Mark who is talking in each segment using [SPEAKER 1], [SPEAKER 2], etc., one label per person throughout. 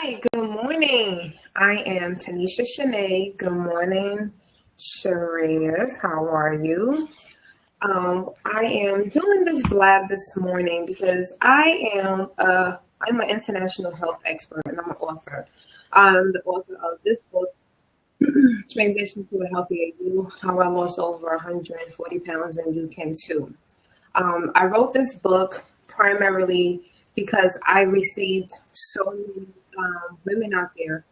[SPEAKER 1] Hi, good morning. I am Tanisha Shanee. Good morning, Sharez. How are you? I am doing this blab this morning because I'm an international health expert and I'm an author. I'm the author of this book, Transition to a Healthier You: How I Lost Over 140 Pounds and You Can Too. I wrote this book primarily because I received so many women out there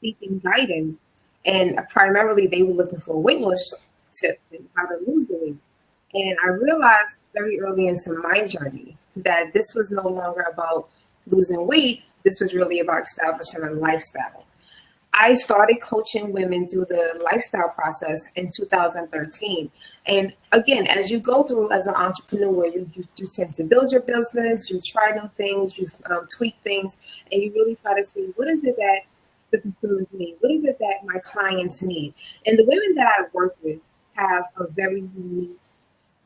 [SPEAKER 1] seeking guidance, and primarily they were looking for weight loss tips and how to lose the weight. And I realized very early into my journey that this was no longer about losing weight. This was really about establishing a lifestyle. I started coaching women through the lifestyle process in 2013. And again, as you go through as an entrepreneur, you tend to build your business, you try new things, you tweak things, and you really try to see what is it that the consumers need? What is it that my clients need? And the women that I work with have a very unique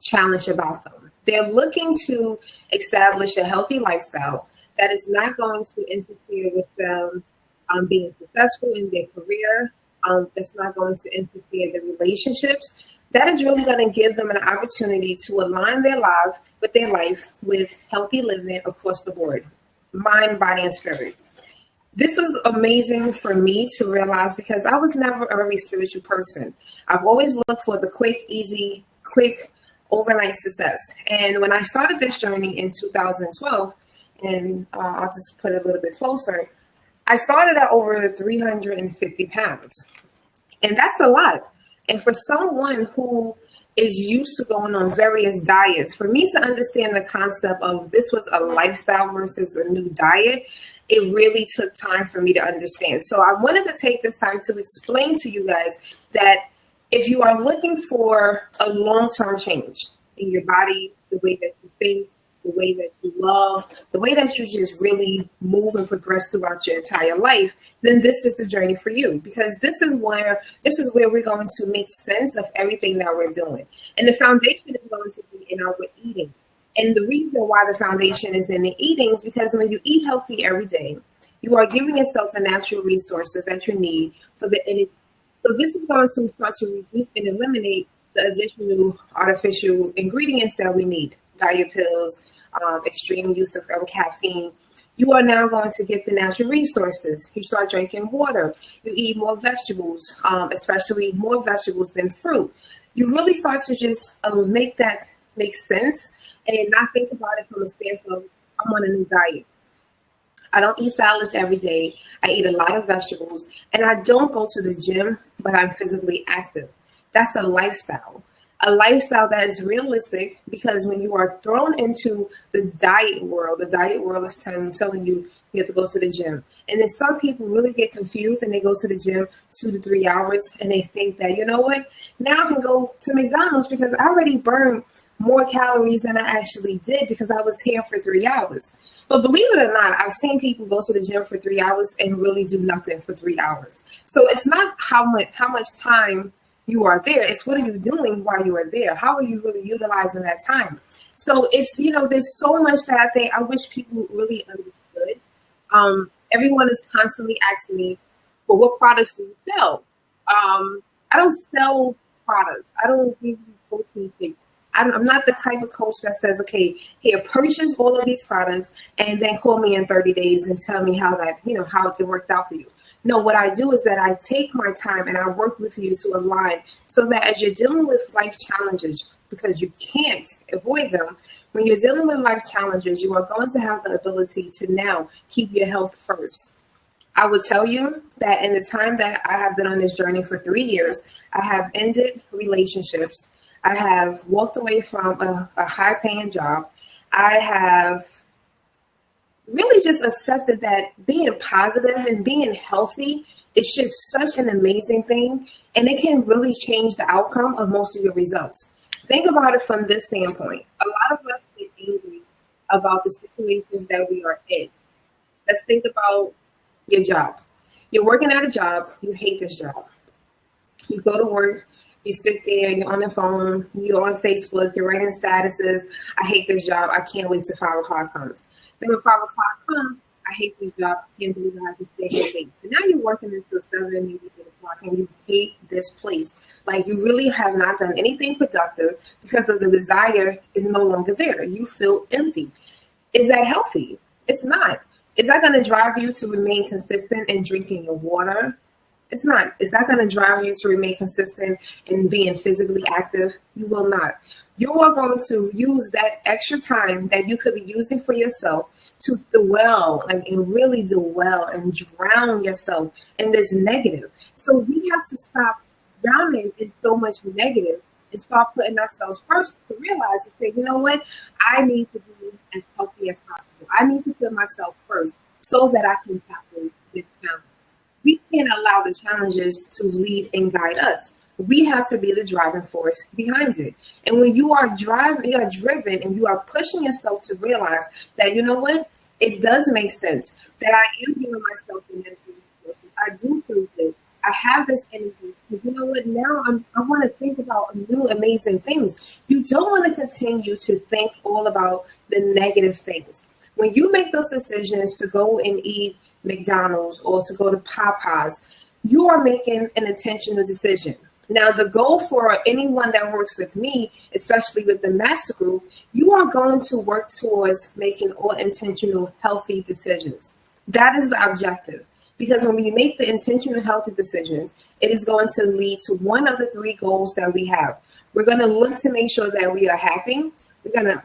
[SPEAKER 1] challenge about them. They're looking to establish a healthy lifestyle that is not going to interfere with them being successful in their career, that's not going to interfere in their relationships. That is really going to give them an opportunity to align their life with healthy living across the board, mind, body, and spirit. This was amazing for me to realize because I was never a very spiritual person. I've always looked for the quick, easy, quick overnight success. And when I started this journey in 2012, and I'll just put it a little bit closer, I started at over 350 pounds. And that's a lot. And for someone who is used to going on various diets, for me to understand the concept of this was a lifestyle versus a new diet, it really took time for me to understand. So I wanted to take this time to explain to you guys that if you are looking for a long-term change in your body, the way that you think, the way that you love, the way that you just really move and progress throughout your entire life, then this is the journey for you, because this is where we're going to make sense of everything that we're doing. And the foundation is going to be in our eating. And the reason why the foundation is in the eating is because when you eat healthy every day, you are giving yourself the natural resources that you need for the energy. So this is going to start to reduce and eliminate the additional artificial ingredients that we need, diet pills, extreme use of caffeine. You are now going to get the natural resources. You start drinking water. You eat more vegetables, especially more vegetables than fruit. You really start to just make that make sense and not think about it from a stance of, I'm on a new diet. I don't eat salads every day. I eat a lot of vegetables, and I don't go to the gym, but I'm physically active. That's a lifestyle that is realistic, because when you are thrown into the diet world is telling you you have to go to the gym. And then some people really get confused and they go to the gym 2 to 3 hours and they think that, you know what, now I can go to McDonald's because I already burned more calories than I actually did because I was here for 3 hours. But believe it or not, I've seen people go to the gym for 3 hours and really do nothing for 3 hours. So it's not how much time you are there. It's what are you doing while you are there? How are you really utilizing that time? So it's, there's so much that I wish people really understood. Everyone is constantly asking me, well, what products do you sell? I don't sell products. I don't give you protein shakes. I'm not the type of coach that says, okay, here, purchase all of these products and then call me in 30 days and tell me how it worked out for you. No, what I do is that I take my time and I work with you to align so that as you're dealing with life challenges, because you can't avoid them, when you're dealing with life challenges, you are going to have the ability to now keep your health first. I would tell you that in the time that I have been on this journey for 3 years, I have ended relationships. I have walked away from a high-paying job. I have really just accepted that being positive and being healthy is just such an amazing thing, and it can really change the outcome of most of your results. Think about it from this standpoint. A lot of us get angry about the situations that we are in. Let's think about your job. You're working at a job. You hate this job. You go to work. You sit there, you're on the phone, you're on Facebook, you're writing statuses. I hate this job. I can't wait till 5 o'clock comes. Then when 5 o'clock comes, I hate this job. I can't believe I have to stay here late. And now you're working until 7, maybe 8 o'clock, and you hate this place. Like you really have not done anything productive because of the desire is no longer there. You feel empty. Is that healthy? It's not. Is that going to drive you to remain consistent in drinking your water? It's not. Is that going to drive you to remain consistent in being physically active? You will not. You are going to use that extra time that you could be using for yourself to dwell and really dwell and drown yourself in this negative. So we have to stop drowning in so much negative and start putting ourselves first to realize to say, you know what? I need to be as healthy as possible. I need to put myself first so that I can tackle this challenge. We can't allow the challenges to lead and guide us. We have to be the driving force behind it. And when you are driving, you are driven and you are pushing yourself to realize that, you know what, it does make sense that I am giving myself the energy resources. I do feel good. I have this energy because you know what, now I want to think about new amazing things. You don't want to continue to think all about the negative things. When you make those decisions to go and eat McDonald's or to go to Popeyes, you are making an intentional decision. Now, the goal for anyone that works with me, especially with the Master Group, you are going to work towards making all intentional, healthy decisions. That is the objective. Because when we make the intentional, healthy decisions, it is going to lead to one of the 3 goals that we have. We're going to look to make sure that we are happy. We're going to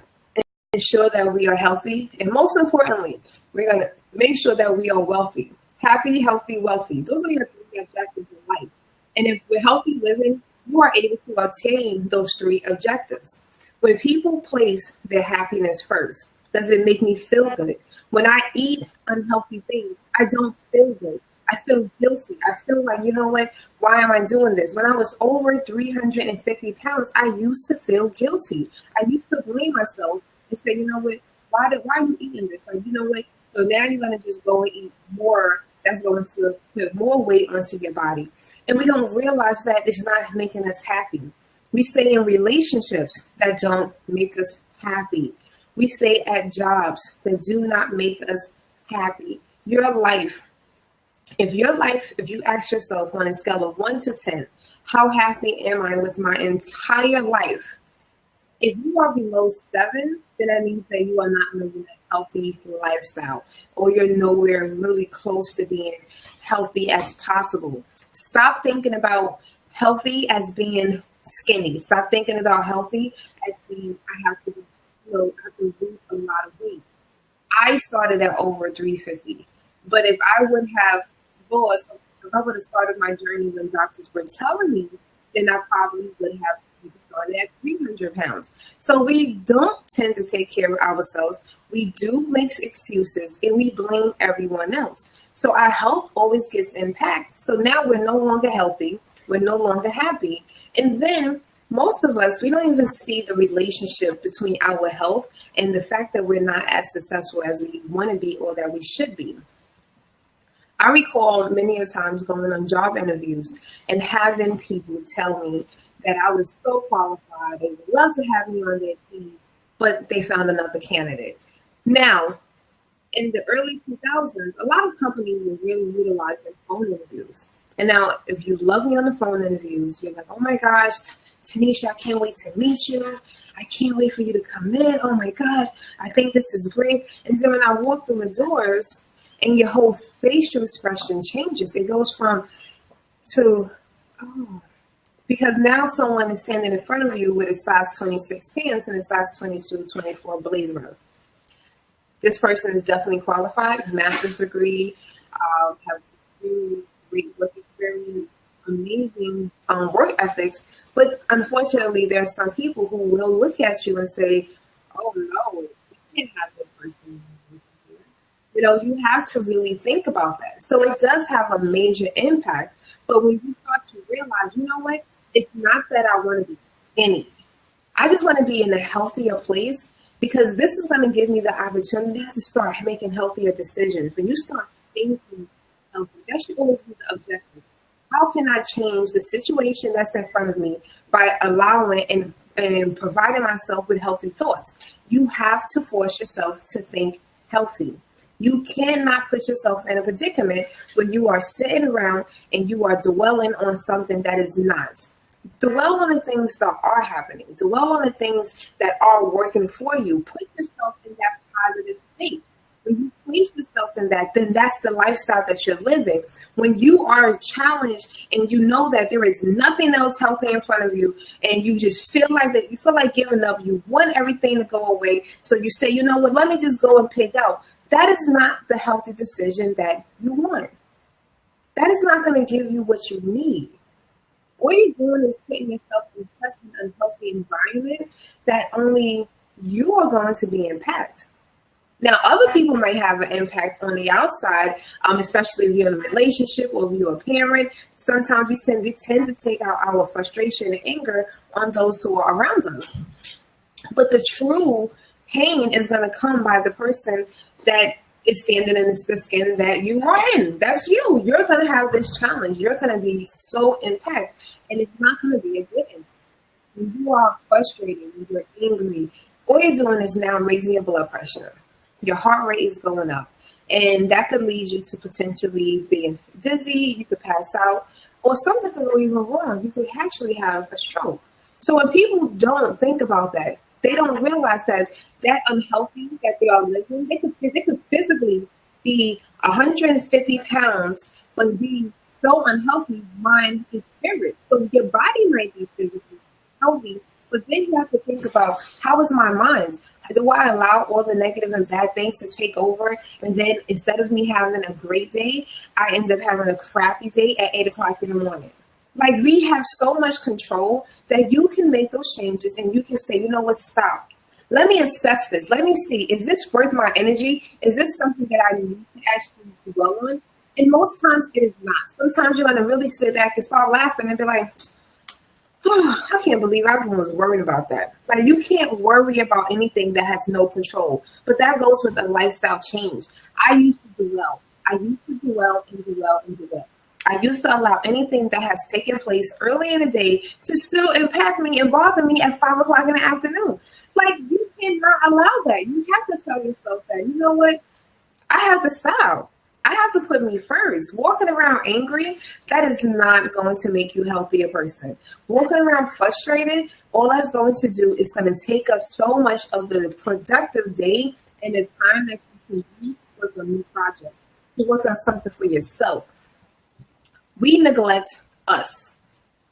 [SPEAKER 1] ensure that we are healthy. And most importantly, we're going to make sure that we are wealthy. Happy, healthy, wealthy. Those are your 3 objectives in life. And if we're healthy living, you are able to obtain those 3 objectives. When people place their happiness first, does it make me feel good? When I eat unhealthy things, I don't feel good. I feel guilty. I feel like, you know what? Why am I doing this? When I was over 350 pounds, I used to feel guilty. I used to blame myself and say, you know what? Why are you eating this? Like, you know what? So now you're going to just go and eat more. That's going to put more weight onto your body. And we don't realize that it's not making us happy. We stay in relationships that don't make us happy. We stay at jobs that do not make us happy. Your life, if you ask yourself on a scale of 1 to 10, how happy am I with my entire life? If you are below 7, then that means that you are not living a healthy lifestyle, or you're nowhere really close to being healthy as possible. Stop thinking about healthy as being skinny. Stop thinking about healthy as being I have to lose a lot of weight. I started at over 350, but if I would have started my journey when doctors were telling me, then I probably would have started at 300 pounds. So we don't tend to take care of ourselves. We do make excuses and we blame everyone else. So our health always gets impacted. So now we're no longer healthy. We're no longer happy. And then most of us, we don't even see the relationship between our health and the fact that we're not as successful as we want to be or that we should be. I recall many a times going on job interviews and having people tell me that I was so qualified, they would love to have me on their team, but they found another candidate. Now, in the early 2000s, a lot of companies were really utilizing phone interviews. And now, if you love me on the phone interviews, you're like, oh my gosh, Tanisha, I can't wait to meet you. I can't wait for you to come in. Oh my gosh, I think this is great. And then when I walk through the doors and your whole facial expression changes, it goes from to, oh, because now someone is standing in front of you with a size 26 pants and a size 22, 24 blazer. This person is definitely qualified, master's degree, have really great work experience, amazing work ethics. But unfortunately, there are some people who will look at you and say, oh no, you can't have this person. You know, you have to really think about that. So it does have a major impact. But when you start to realize, you know what, it's not that I want to be skinny. I just want to be in a healthier place because this is going to give me the opportunity to start making healthier decisions. When you start thinking healthy, that should always be the objective. How can I change the situation that's in front of me by allowing and providing myself with healthy thoughts? You have to force yourself to think healthy. You cannot put yourself in a predicament where you are sitting around and you are dwelling on something that is not. Dwell on the things that are happening. Dwell on the things that are working for you. Put yourself in that positive state. When you place yourself in that, then that's the lifestyle that you're living. When you are challenged and you know that there is nothing else healthy in front of you, and you just feel like that, you feel like giving up, you want everything to go away. So you say, you know what, let me just go and pick out. That is not the healthy decision that you want. That is not going to give you what you need. What you're doing is putting yourself in such an unhealthy environment that only you are going to be impacted. Now, other people might have an impact on the outside, especially if you're in a relationship or if you're a parent. Sometimes we tend to take out our frustration and anger on those who are around us. But the true pain is going to come by the person that is standing in the skin that you are in. That's you. You're going to have this challenge. You're going to be so impacted, and it's not going to be a good impact. When you are frustrated, when you're angry, all you're doing is now raising your blood pressure. Your heart rate is going up, and that could lead you to potentially being dizzy. You could pass out, or something could go even wrong. You could actually have a stroke. So when people don't think about that, they don't realize that unhealthy that they are living, they could physically be 150 pounds, but be so unhealthy, mind and spirit. So your body might be physically healthy, but then you have to think about, how is my mind? Do I allow all the negative and bad things to take over? And then instead of me having a great day, I end up having a crappy day at 8 o'clock in the morning. Like, we have so much control that you can make those changes and you can say, you know what, stop. Let me assess this. Let me see, is this worth my energy? Is this something that I need to actually dwell on? And most times it is not. Sometimes you're going to really sit back and start laughing and be like, oh, I can't believe I was worried about that. Like, you can't worry about anything that has no control. But that goes with a lifestyle change. I used to dwell. I used to dwell and dwell and dwell. I used to allow anything that has taken place early in the day to still impact me and bother me at 5 o'clock in the afternoon. Like, you cannot allow that. You have to tell yourself that, you know what? I have to stop. I have to put me first. Walking around angry, that is not going to make you a healthier person. Walking around frustrated, all that's going to do is going to take up so much of the productive day and the time that you can use to work on a new project, to work on something for yourself. We neglect us,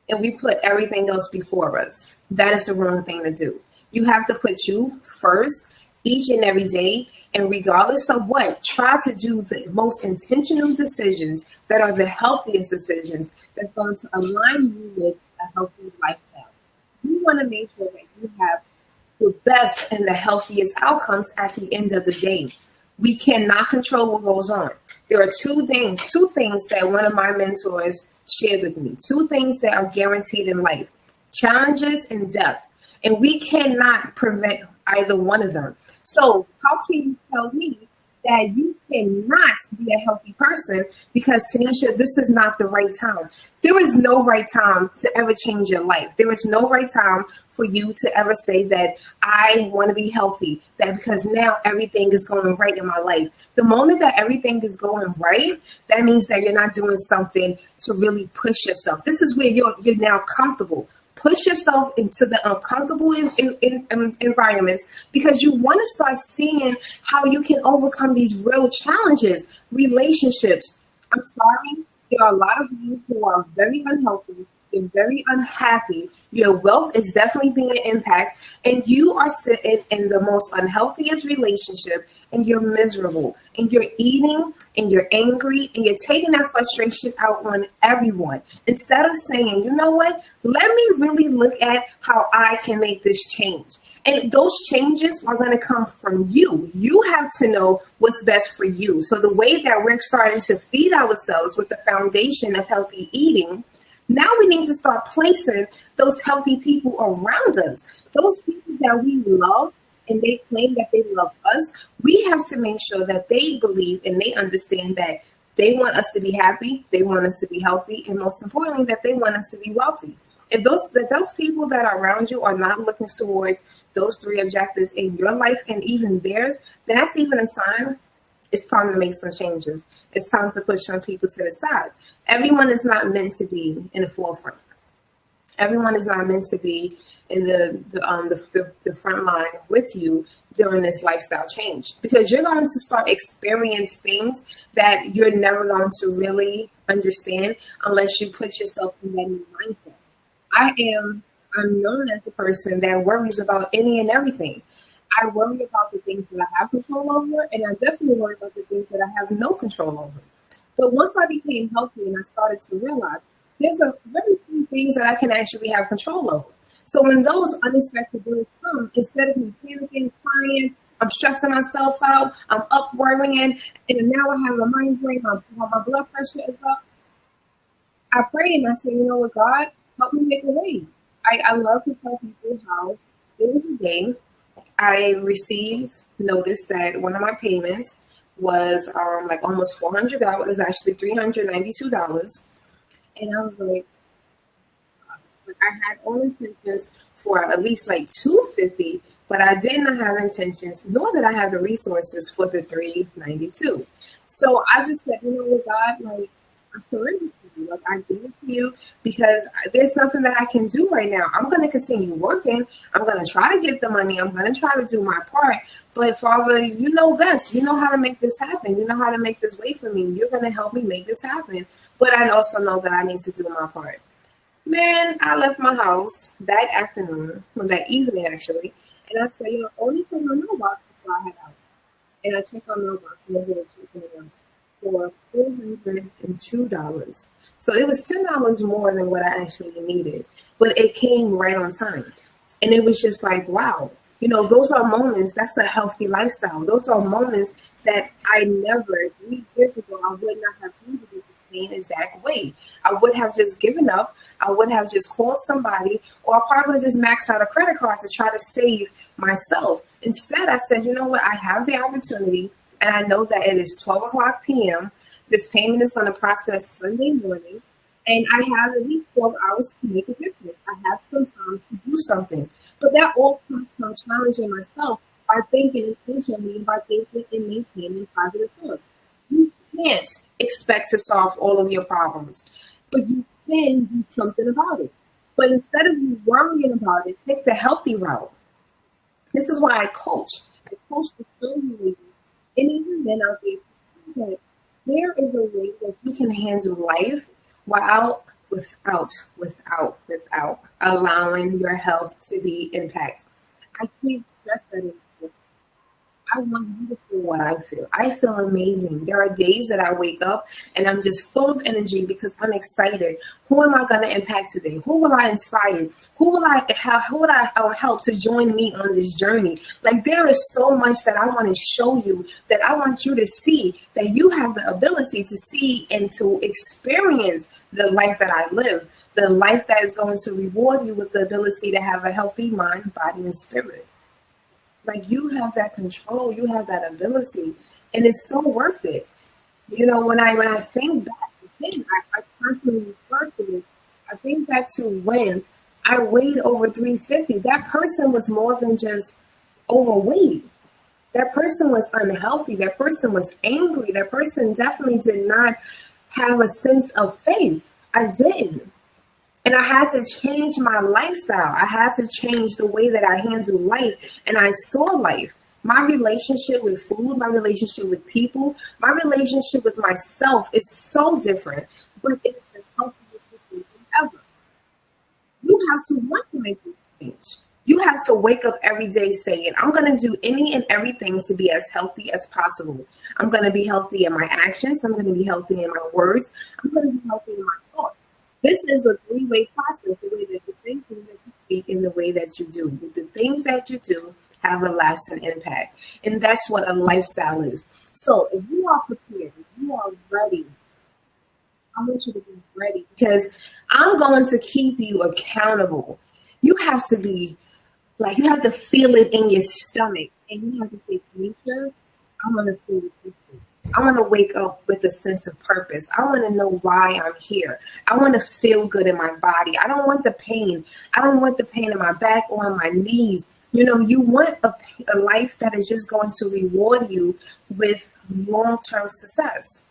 [SPEAKER 1] and we put everything else before us. That is the wrong thing to do. You have to put you first each and every day, and regardless of what, try to do the most intentional decisions that are the healthiest decisions that's going to align you with a healthy lifestyle. You want to make sure that you have the best and the healthiest outcomes at the end of the day. We cannot control what goes on. There are two things that one of my mentors shared with me, two things that are guaranteed in life: challenges and death. And we cannot prevent either one of them. So how can you tell me that you cannot be a healthy person because, Tanisha, this is not the right time? There is no right time to ever change your life. There is no right time for you to ever say that I want to be healthy, that because now everything is going right in my life. The moment that everything is going right, that means that you're not doing something to really push yourself. This is where you're now comfortable. Push yourself into the uncomfortable environments because you want to start seeing how you can overcome these real challenges. Relationships. I'm sorry, there are a lot of you who are very unhealthy. You're very unhappy. Your wealth is definitely being impacted, and you are sitting in the most unhealthiest relationship, and you're miserable, and you're eating, and you're angry, and you're taking that frustration out on everyone. Instead of saying, you know what, let me really look at how I can make this change. And those changes are going to come from you. You have to know what's best for you. So the way that we're starting to feed ourselves with the foundation of healthy eating, now we need to start placing those healthy people around us. Those people that we love and they claim that they love us, we have to make sure that they believe and they understand that they want us to be happy, they want us to be healthy, and most importantly, that they want us to be wealthy. If those people that are around you are not looking towards those three objectives in your life and even theirs, then that's even a sign it's time to make some changes. It's time to push some people to the side. Everyone is not meant to be in the forefront. Everyone is not meant to be in the front line with you during this lifestyle change, because you're going to start experience things that you're never going to really understand unless you put yourself in that new mindset. I'm known as the person that worries about any and everything. I worry about the things that I have control over, and I definitely worry about the things that I have no control over. But once I became healthy and I started to realize there's a very few things that I can actually have control over. So when those unexpected bills come, instead of me panicking, crying, I'm stressing myself out, I'm up worrying, and now I have a migraine, my blood pressure is up. I pray and I say, you know what, God, help me make a way. I love to tell people how there was a day I received notice that one of my payments was like almost $400. It was actually $392. And I was like I had all intentions for at least like 250, but I did not have intentions, nor did I have the resources for the 392. So I just said, you know what, God, like I surrender to you. Like I give it to you because there's nothing that I can do right now. I'm going to continue working. I'm going to try to get the money. I'm going to try to do my part. But Father, you know best. You know how to make this happen. You know how to make this way for me. You're going to help me make this happen. But I also know that I need to do my part. Man, I left my house that afternoon, or that evening actually, and I said, you know, only check my mailbox before I head out. And I checked my mailbox and I did check it out for $402. So it was $10 more than what I actually needed, but it came right on time. And it was just like, wow, you know, those are moments, that's a healthy lifestyle. Those are moments that I never, 3 years ago, I would not have needed the same exact way. I would have just given up. I would have just called somebody, or I probably would have just maxed out a credit card to try to save myself. Instead, I said, you know what, I have the opportunity, and I know that it is 12 o'clock p.m. This payment is going to process Sunday morning, and I have at least 12 hours to make a difference. I have some time to do something. But that all comes from challenging myself by thinking intentionally, by thinking and maintaining positive thoughts. You can't expect to solve all of your problems, but you can do something about it. But instead of you worrying about it, take the healthy route. This is why I coach. I coach to show you ladies, and even men out there, that there is a way that you can handle life without allowing your health to be impacted. I can't stress that enough. I want you to feel what I feel. I feel amazing. There are days that I wake up and I'm just full of energy because I'm excited. Who am I going to impact today? Who will I inspire? Who will I help to join me on this journey? Like there is so much that I want to show you, that I want you to see, that you have the ability to see and to experience the life that I live, the life that is going to reward you with the ability to have a healthy mind, body, and spirit. Like you have that control, you have that ability, and it's so worth it. You know, when I think back, again, I constantly refer to it. I think back to when I weighed over 350. That person was more than just overweight. That person was unhealthy. That person was angry. That person definitely did not have a sense of faith. I didn't. And I had to change my lifestyle. I had to change the way that I handle life and I saw life. My relationship with food, my relationship with people, my relationship with myself is so different, but it's the healthiest situation ever. You have to want to make this change. You have to wake up every day saying, I'm going to do any and everything to be as healthy as possible. I'm going to be healthy in my actions. I'm going to be healthy in my words. I'm going to be healthy in my thoughts. This is a 3-way process, the way that you think, the way that you speak, and the way that you do. The things that you do have a lasting impact. And that's what a lifestyle is. So if you are prepared, if you are ready, I want you to be ready because I'm going to keep you accountable. You have to be like, you have to feel it in your stomach. And you have to say, Tanisha, I'm going to feel it. I want to wake up with a sense of purpose. I want to know why I'm here. I want to feel good in my body. I don't want the pain. I don't want the pain in my back or in my knees. You want a life that is just going to reward you with long-term success.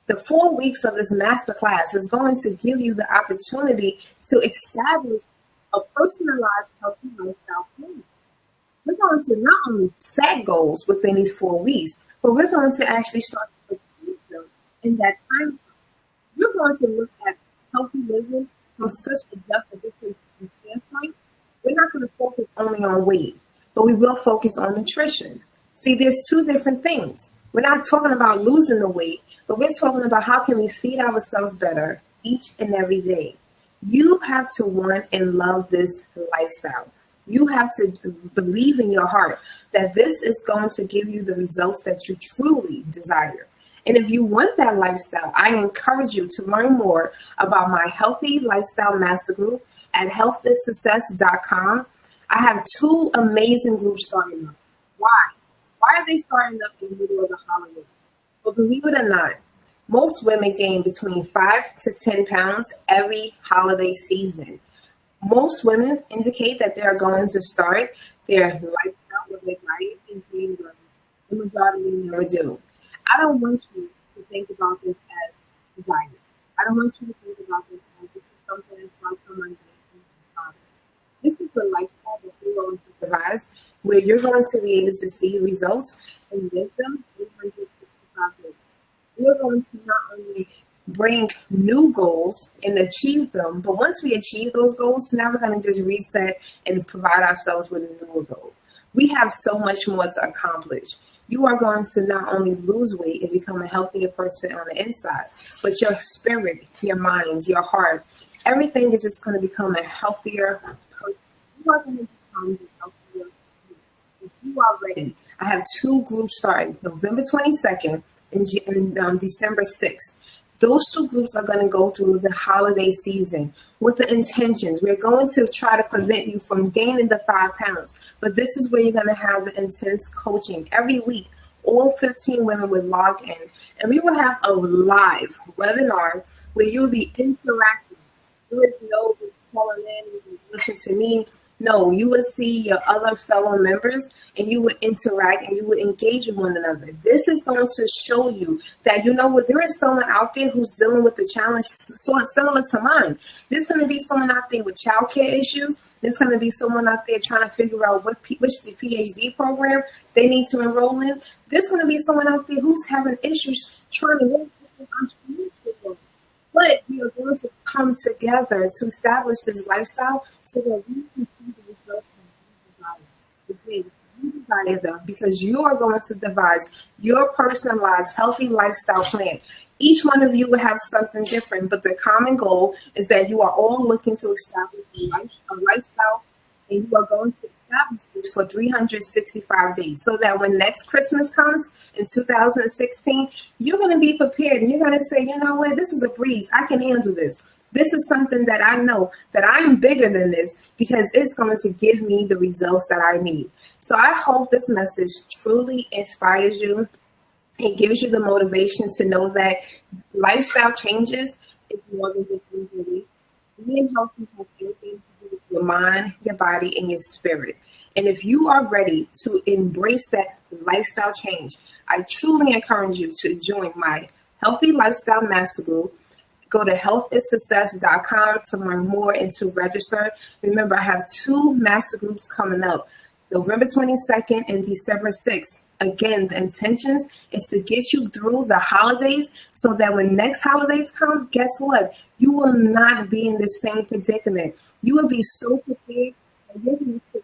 [SPEAKER 1] The 4 weeks of this masterclass is going to give you the opportunity to establish a personalized healthy lifestyle plan. We're going to not only set goals within these 4 weeks, but we're going to actually start to achieve them in that time. We're going to look at healthy living from such a depth of different standpoint. We're not going to focus only on weight, but we will focus on nutrition. See, there's two different things. We're not talking about losing the weight, but we're talking about how can we feed ourselves better each and every day. You have to want and love this lifestyle. You have to believe in your heart that this is going to give you the results that you truly desire. And if you want that lifestyle, I encourage you to learn more about my Healthy Lifestyle MasterGroup at healthisuccess.com. I have two amazing groups starting up. Why? Why are they starting up in the middle of the holidays? Well, believe it or not, most women gain between 5 to 10 pounds every holiday season. Most women indicate that they are going to start their lifestyle with their diet in January. The majority never do. I don't want you to think about this as a diet. I don't want you to think about this as this is something that starts on Monday. This is the lifestyle that you're going to devise, where you're going to be able to see results and live them 365 days. We're going to not only bring new goals and achieve them, but once we achieve those goals, now we're going to just reset and provide ourselves with a newer goal. We have so much more to accomplish. You are going to not only lose weight and become a healthier person on the inside, but your spirit, your mind, your heart, everything is just going to become a healthier person. You are going to become a healthier person. If you are ready, I have two groups starting November 22nd and December 6th. Those two groups are going to go through the holiday season with the intentions. We're going to try to prevent you from gaining the 5 pounds. But this is where you're going to have the intense coaching every week. All 15 women will log in. And we will have a live webinar where you'll be interacting. There is no just calling in and listen to me. No, you will see your other fellow members and you will interact and you will engage with one another. This is going to show you that, there is someone out there who's dealing with the challenge similar to mine. There's going to be someone out there with childcare issues. There's going to be someone out there trying to figure out which the PhD program they need to enroll in. There's going to be someone out there who's having issues trying to work with entrepreneurship. But we are going to come together to establish this lifestyle so that we can see the results that we desire. Again, you desire them because you are going to devise your personalized healthy lifestyle plan. Each one of you will have something different, but the common goal is that you are all looking to establish a lifestyle, and you are going to establish it for 365 days so that when next Christmas comes in 2016, you're going to be prepared and you're going to say, you know what, this is a breeze. I can handle this. This is something that I know that I'm bigger than this because it's going to give me the results that I need. So I hope this message truly inspires you. It gives you the motivation to know that lifestyle changes is more than just losing weight. Being healthy has everything to do with your mind, your body, and your spirit. And if you are ready to embrace that lifestyle change, I truly encourage you to join my Healthy Lifestyle MasterGroup. Go to healthisuccess.com to learn more and to register. Remember, I have two master groups coming up, November 22nd and December 6th. Again, the intentions is to get you through the holidays so that when next holidays come, guess what? You will not be in the same predicament. You will be so prepared. And you're going to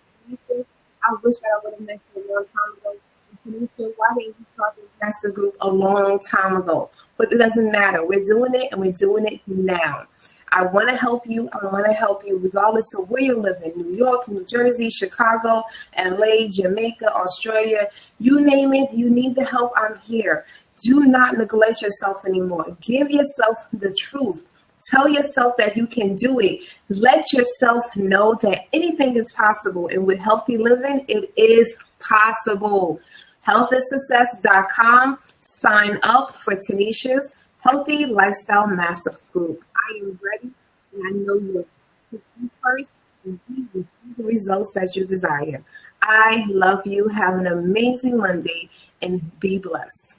[SPEAKER 1] say, I wish that I would have met you a long time ago. And Tanisha, why didn't you start this master group a long time ago? But it doesn't matter. We're doing it, and we're doing it now. I want to help you. I want to help you regardless of where you live in, New York, New Jersey, Chicago, LA, Jamaica, Australia, you name it. You need the help. I'm here. Do not neglect yourself anymore. Give yourself the truth. Tell yourself that you can do it. Let yourself know that anything is possible. And with healthy living, it is possible. Healthisuccess.com. Sign up for Tanisha's Healthy Lifestyle Master Group. I am ready, and I know you are. Put you first, and we will see results that you desire. I love you. Have an amazing Monday and be blessed.